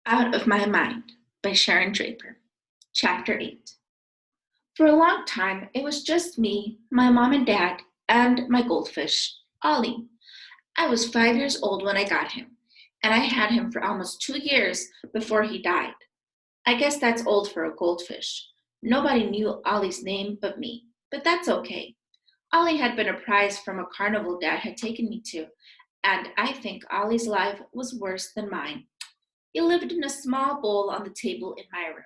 Out of My Mind by Sharon Draper. Chapter 8. For a long time, it was just me, my mom and dad, and my goldfish, Ollie. I was 5 years old when I got him, and I had him for almost 2 years before he died. I guess that's old for a goldfish. Nobody knew Ollie's name but me, but that's okay. Ollie had been a prize from a carnival dad had taken me to, and I think Ollie's life was worse than mine. He lived in a small bowl on the table in my room.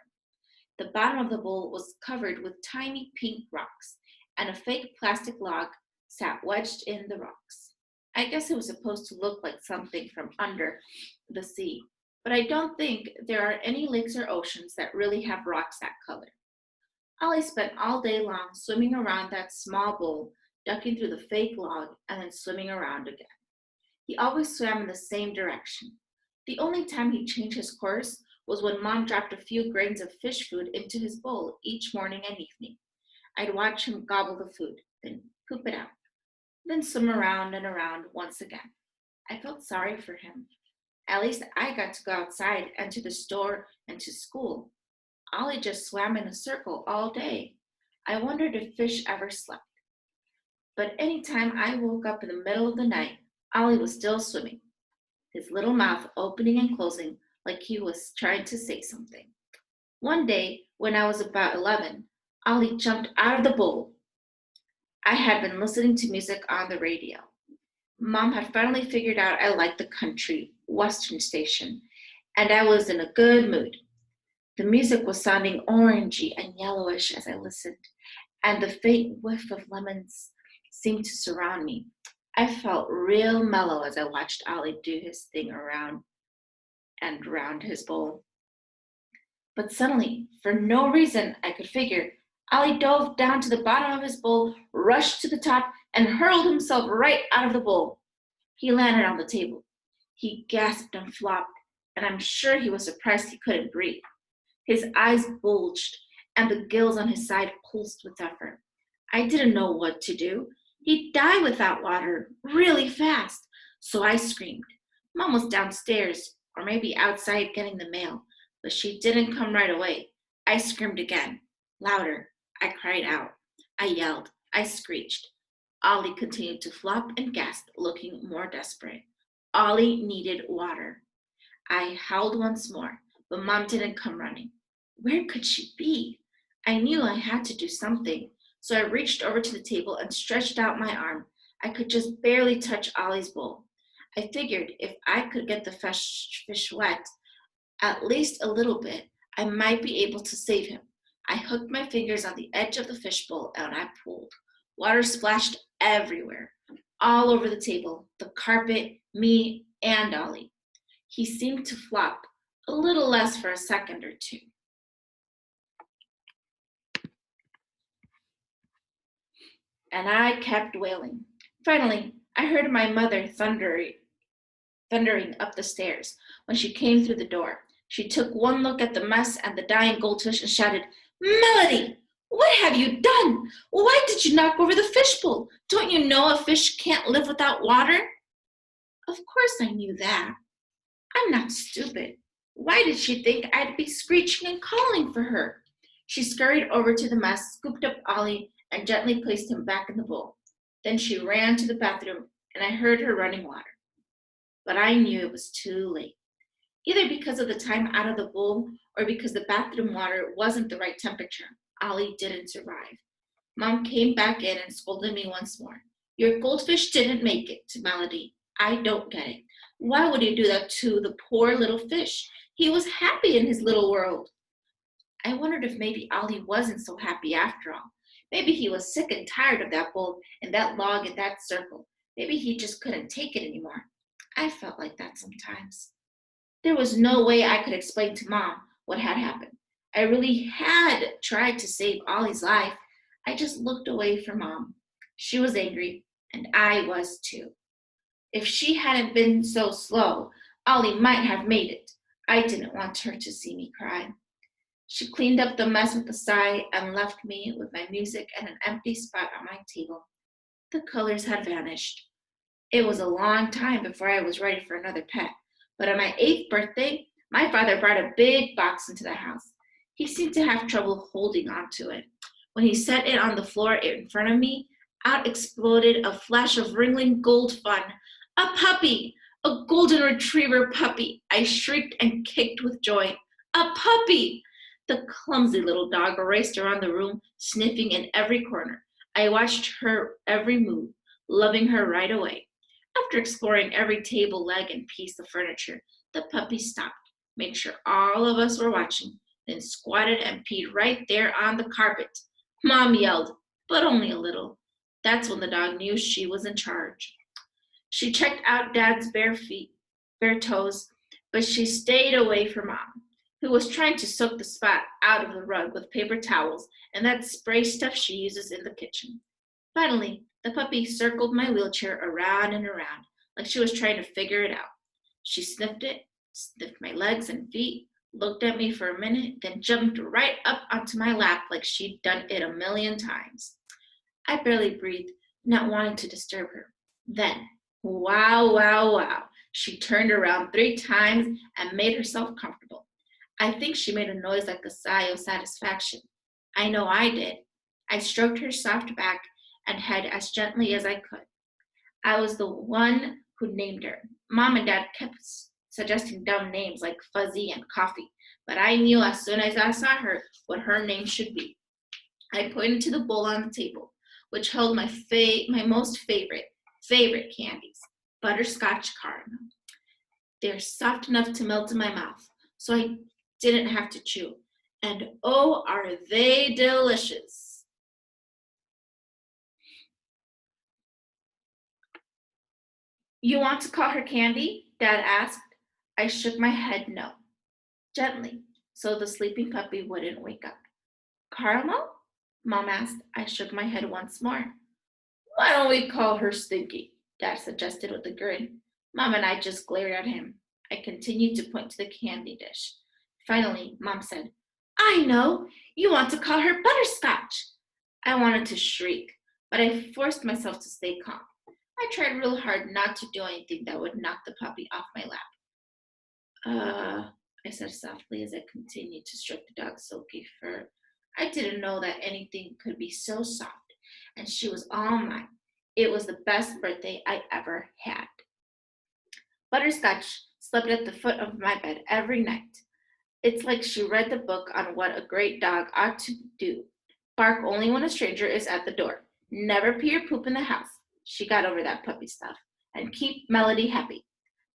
The bottom of the bowl was covered with tiny pink rocks, and a fake plastic log sat wedged in the rocks. I guess it was supposed to look like something from under the sea, but I don't think there are any lakes or oceans that really have rocks that color. Ollie spent all day long swimming around that small bowl, ducking through the fake log and then swimming around again. He always swam in the same direction. The only time he changed his course was when Mom dropped a few grains of fish food into his bowl each morning and evening. I'd watch him gobble the food, then poop it out, then swim around and around once again. I felt sorry for him. At least I got to go outside and to the store and to school. Ollie just swam in a circle all day. I wondered if fish ever slept. But any time I woke up in the middle of the night, Ollie was still swimming, his little mouth opening and closing like he was trying to say something. One day, when I was about 11, Ollie jumped out of the bowl. I had been listening to music on the radio. Mom had finally figured out I liked the country western station, and I was in a good mood. The music was sounding orangey and yellowish as I listened, and the faint whiff of lemons seemed to surround me. I felt real mellow as I watched Ollie do his thing around and round his bowl. But suddenly, for no reason I could figure, Ollie dove down to the bottom of his bowl, rushed to the top, and hurled himself right out of the bowl. He landed on the table. He gasped and flopped, and I'm sure he was surprised he couldn't breathe. His eyes bulged, and the gills on his side pulsed with effort. I didn't know what to do. He'd die without water really fast, so I screamed. Mom was downstairs, or maybe outside getting the mail, but she didn't come right away. I screamed again, louder. I cried out. I yelled. I screeched. Ollie continued to flop and gasp, looking more desperate. Ollie needed water. I howled once more, but Mom didn't come running. Where could she be? I knew I had to do something, so I reached over to the table and stretched out my arm. I could just barely touch Ollie's bowl. I figured if I could get the fish wet, at least a little bit, I might be able to save him. I hooked my fingers on the edge of the fishbowl and I pulled. Water splashed everywhere, all over the table, the carpet, me, and Ollie. He seemed to flop, a little less for a second or two. And I kept wailing. Finally, I heard my mother thundering up the stairs. When she came through the door, she took one look at the mess and the dying goldfish and shouted, "Melody, what have you done? Why did you knock over the fishbowl? Don't you know a fish can't live without water?" Of course I knew that. I'm not stupid. Why did she think I'd be screeching and calling for her? She scurried over to the mess, scooped up Ollie, and gently placed him back in the bowl. Then she ran to the bathroom, and I heard her running water. But I knew it was too late. Either because of the time out of the bowl or because the bathroom water wasn't the right temperature, Ollie didn't survive. Mom came back in and scolded me once more. "Your goldfish didn't make it," to Melody. "I don't get it. Why would you do that to the poor little fish? He was happy in his little world." I wondered if maybe Ollie wasn't so happy after all. Maybe he was sick and tired of that bowl and that log and that circle. Maybe he just couldn't take it anymore. I felt like that sometimes. There was no way I could explain to Mom what had happened. I really had tried to save Ollie's life. I just looked away from Mom. She was angry, and I was too. If she hadn't been so slow, Ollie might have made it. I didn't want her to see me cry. She cleaned up the mess with a sigh and left me with my music and an empty spot on my table. The colors had vanished. It was a long time before I was ready for another pet, but on my 8th birthday, My father brought a big box into the house. He seemed to have trouble holding on to it. When he set it on the floor in front of me, out exploded a flash of ringling gold fun. A puppy! A golden retriever puppy! I shrieked and kicked with joy. A puppy! The clumsy little dog raced around the room, sniffing in every corner. I watched her every move, loving her right away. After exploring every table, leg, and piece of furniture, the puppy stopped, made sure all of us were watching, then squatted and peed right there on the carpet. Mom yelled, but only a little. That's when the dog knew she was in charge. She checked out Dad's bare feet, bare toes, but she stayed away from Mom, who was trying to soak the spot out of the rug with paper towels and that spray stuff she uses in the kitchen. Finally, the puppy circled my wheelchair around and around, like she was trying to figure it out. She sniffed it, sniffed my legs and feet, looked at me for a minute, then jumped right up onto my lap like she'd done it a million times. I barely breathed, not wanting to disturb her. Then, wow, wow, wow, she turned around 3 times and made herself comfortable. I think she made a noise like a sigh of satisfaction. I know I did. I stroked her soft back and head as gently as I could. I was the one who named her. Mom and Dad kept suggesting dumb names like Fuzzy and Coffee, but I knew as soon as I saw her what her name should be. I pointed to the bowl on the table, which held my most favorite candies, butterscotch caramel. They're soft enough to melt in my mouth, so I didn't have to chew. And oh, are they delicious! You want to call her Candy? Dad asked. I shook my head no, gently, so the sleeping puppy wouldn't wake up. Caramel? Mom asked. I shook my head once more. Why don't we call her Stinky? Dad suggested with a grin. Mom and I just glared at him. I continued to point to the candy dish. Finally, Mom said, I know, you want to call her Butterscotch. I wanted to shriek, but I forced myself to stay calm. I tried real hard not to do anything that would knock the puppy off my lap. I said softly as I continued to stroke the dog's silky fur. I didn't know that anything could be so soft, and she was all mine. It was the best birthday I ever had. Butterscotch slept at the foot of my bed every night. It's like she read the book on what a great dog ought to do. Bark only when a stranger is at the door. Never pee or poop in the house. She got over that puppy stuff. And keep Melody happy.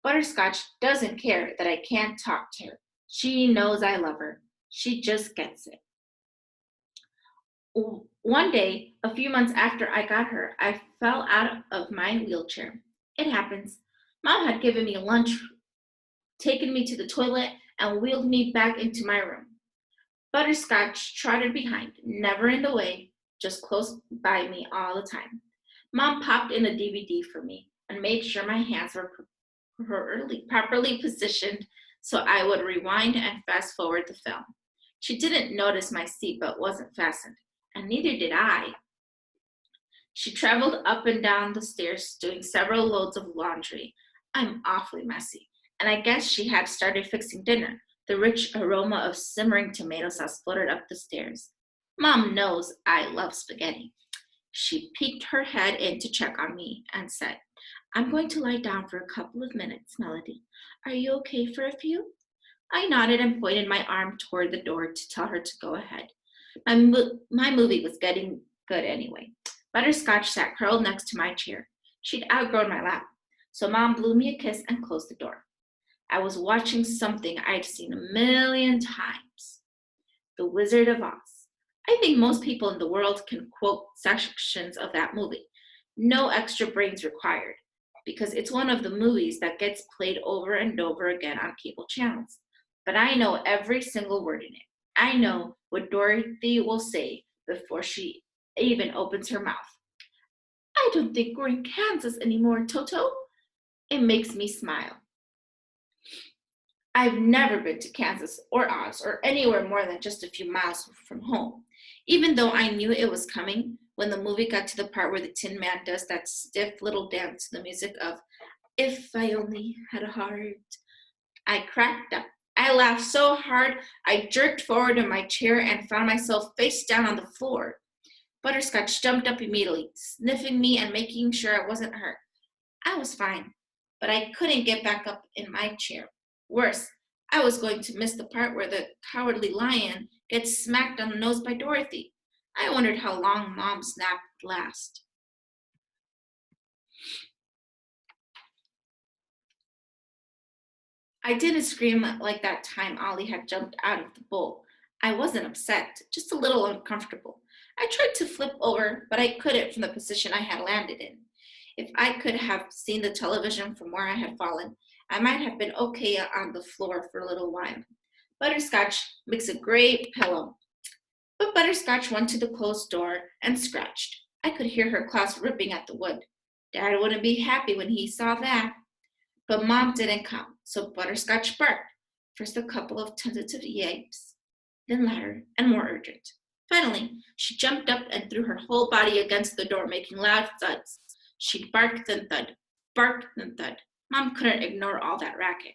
Butterscotch doesn't care that I can't talk to her. She knows I love her. She just gets it. One day, a few months after I got her, I fell out of my wheelchair. It happens. Mom had given me lunch, taken me to the toilet, and wheeled me back into my room. Butterscotch trotted behind, never in the way, just close by me all the time. Mom popped in a DVD for me and made sure my hands were properly positioned so I would rewind and fast forward the film. She didn't notice my seatbelt wasn't fastened, and neither did I. She traveled up and down the stairs doing several loads of laundry. I'm awfully messy, and I guess she had started fixing dinner. The rich aroma of simmering tomato sauce floated up the stairs. Mom knows I love spaghetti. She peeked her head in to check on me and said, I'm going to lie down for a couple of minutes, Melody. Are you okay for a few? I nodded and pointed my arm toward the door to tell her to go ahead. My movie was getting good anyway. Butterscotch sat curled next to my chair. She'd outgrown my lap, so Mom blew me a kiss and closed the door. I was watching something I'd seen a million times. The Wizard of Oz. I think most people in the world can quote sections of that movie. No extra brains required, because it's one of the movies that gets played over and over again on cable channels. But I know every single word in it. I know what Dorothy will say before she even opens her mouth. I don't think we're in Kansas anymore, Toto. It makes me smile. I've never been to Kansas or Oz or anywhere more than just a few miles from home. Even though I knew it was coming, when the movie got to the part where the Tin Man does that stiff little dance to the music of If I Only Had a Heart, I cracked up. I laughed so hard I jerked forward in my chair and found myself face down on the floor. Butterscotch jumped up immediately, sniffing me and making sure I wasn't hurt. I was fine, but I couldn't get back up in my chair. Worse, I was going to miss the part where the cowardly lion gets smacked on the nose by Dorothy. I wondered how long Mom's nap would last. I didn't scream like that time Ollie had jumped out of the bowl. I wasn't upset, just a little uncomfortable. I tried to flip over, but I couldn't from the position I had landed in. If I could have seen the television from where I had fallen, I might have been okay on the floor for a little while. Butterscotch makes a great pillow. But Butterscotch went to the closed door and scratched. I could hear her claws ripping at the wood. Dad wouldn't be happy when he saw that. But Mom didn't come, so Butterscotch barked. First a couple of tentative yips, then louder and more urgent. Finally, she jumped up and threw her whole body against the door, making loud thuds. She barked and thud, barked and thud. Mom couldn't ignore all that racket.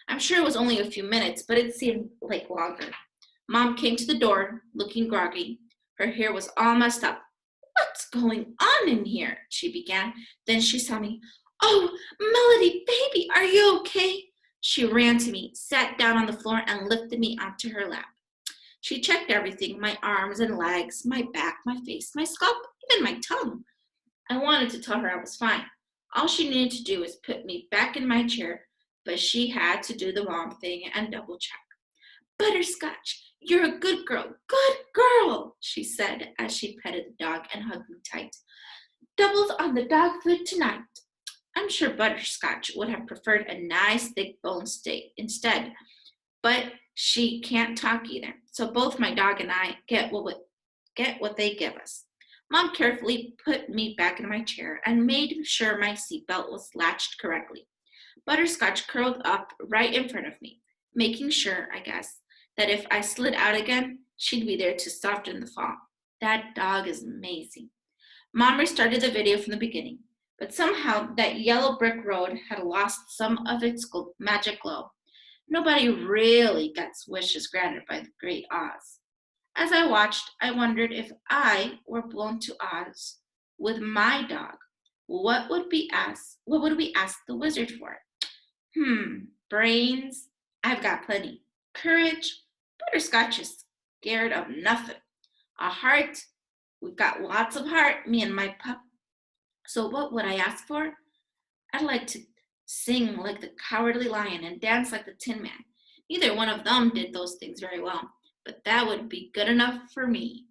I'm sure it was only a few minutes, but it seemed like longer. Mom came to the door, looking groggy. Her hair was all messed up. "What's going on in here?" she began. Then she saw me. "Oh, Melody, baby, are you okay?" She ran to me, sat down on the floor, and lifted me onto her lap. She checked everything, my arms and legs, my back, my face, my scalp, even my tongue. I wanted to tell her I was fine. All she needed to do was put me back in my chair, but she had to do the mom thing and double check. "Butterscotch, you're a good girl," she said as she petted the dog and hugged me tight. "Doubles on the dog food tonight." I'm sure Butterscotch would have preferred a nice thick bone steak instead, but she can't talk either, so both my dog and I get what they give us. Mom carefully put me back in my chair and made sure my seatbelt was latched correctly. Butterscotch curled up right in front of me, making sure, I guess, that if I slid out again, she'd be there to soften the fall. That dog is amazing. Mom restarted the video from the beginning, but somehow that yellow brick road had lost some of its magic glow. Nobody really gets wishes granted by the great Oz. As I watched, I wondered if I were blown to Oz with my dog. What would we ask the wizard for? Brains? I've got plenty. Courage? Butterscotch is scared of nothing. A heart? We've got lots of heart, me and my pup. So what would I ask for? I'd like to sing like the Cowardly Lion and dance like the Tin Man. Neither one of them did those things very well, but that would be good enough for me.